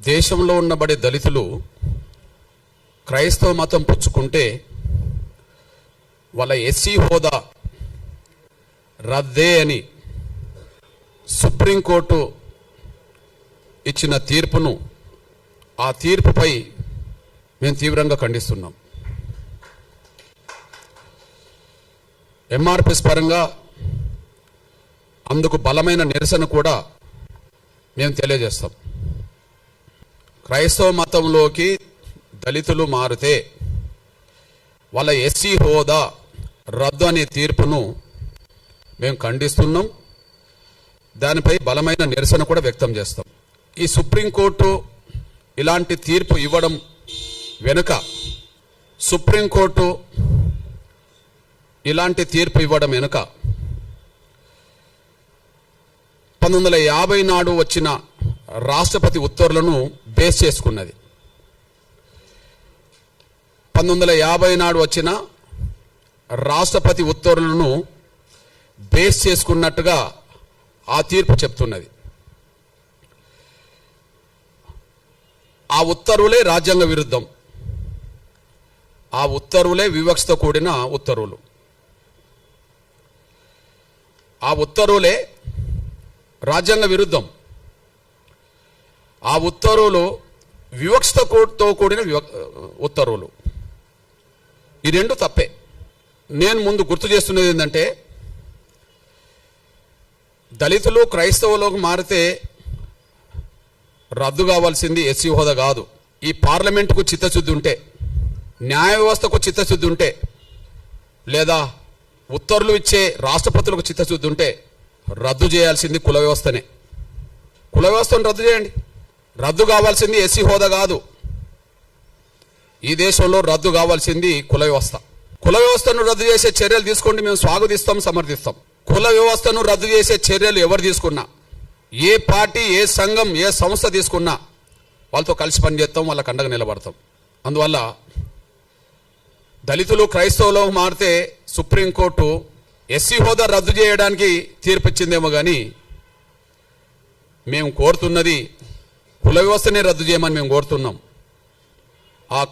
దేశంలో ఉన్నబడే దళితులు క్రైస్తవ మతం పుచ్చుకుంటే వాళ్ళ ఎస్సీ హోదా రద్దే అని సుప్రీంకోర్టు ఇచ్చిన తీర్పును, ఆ తీర్పుపై మేము తీవ్రంగా ఖండిస్తున్నాం. ఎంఆర్పిఎస్ పరంగా అందుకు బలమైన నిరసన కూడా మేము తెలియజేస్తాం. క్రైస్తవ మతంలోకి దళితులు మారితే వాళ్ళ ఎస్సీ హోదా రద్దు అనే తీర్పును మేము ఖండిస్తున్నాం. దానిపై బలమైన నిరసన కూడా వ్యక్తం చేస్తాం. ఈ సుప్రీంకోర్టు ఇలాంటి తీర్పు ఇవ్వడం వెనుక, సుప్రీంకోర్టు ఇలాంటి తీర్పు ఇవ్వడం వెనుక 1950 నాడు వచ్చిన రాష్ట్రపతి ఉత్తర్వులను బేస్ చేసుకున్నది. 1950 నాడు వచ్చిన రాష్ట్రపతి ఉత్తర్వులను బేస్ చేసుకున్నట్టుగా ఆ తీర్పు చెప్తున్నది. ఆ ఉత్తర్వులే రాజ్యాంగ విరుద్ధం. ఆ ఉత్తర్వులే వివక్షతో కూడిన ఉత్తర్వులు. ఆ ఉత్తర్వులే రాజ్యాంగ విరుద్ధం. ఆ ఉత్తర్వులు వివక్షతో కూడిన ఉత్తర్వులు. ఈ రెండు తప్పే. నేను ముందు గుర్తు చేస్తున్నది ఏంటంటే, దళితులు క్రైస్తవులకు మారితే రద్దు కావాల్సింది ఎస్సీ హోదా కాదు. ఈ పార్లమెంటుకు చిత్తశుద్ధి ఉంటే, న్యాయ వ్యవస్థకు చిత్తశుద్ధి ఉంటే, లేదా ఉత్తర్వులు ఇచ్చే రాష్ట్రపతులకు చిత్తశుద్ధి ఉంటే రద్దు చేయాల్సింది కుల వ్యవస్థనే. కుల వ్యవస్థను రద్దు చేయండి. రద్దు కావాల్సింది ఎస్సీ హోదా కాదు. ఈ దేశంలో రద్దు కావాల్సింది కుల వ్యవస్థ. కుల వ్యవస్థను రద్దు చేసే చర్యలు తీసుకోండి, మేము స్వాగతిస్తాం, సమర్థిస్తాం. కుల వ్యవస్థను రద్దు చేసే చర్యలు ఎవరు తీసుకున్నా, ఏ పార్టీ, ఏ సంఘం, ఏ సంస్థ తీసుకున్నా వాళ్ళతో కలిసి పనిచేస్తాం, వాళ్ళకి అండగా నిలబడతాం. అందువల్ల దళితులు క్రైస్తవులకు మారితే సుప్రీంకోర్టు ఎస్సీ హోదా రద్దు చేయడానికి తీర్పిచ్చిందేమో కానీ మేము కోరుతున్నది కుల వ్యవస్థనే రద్దు చేయమని మేము కోరుతున్నాం.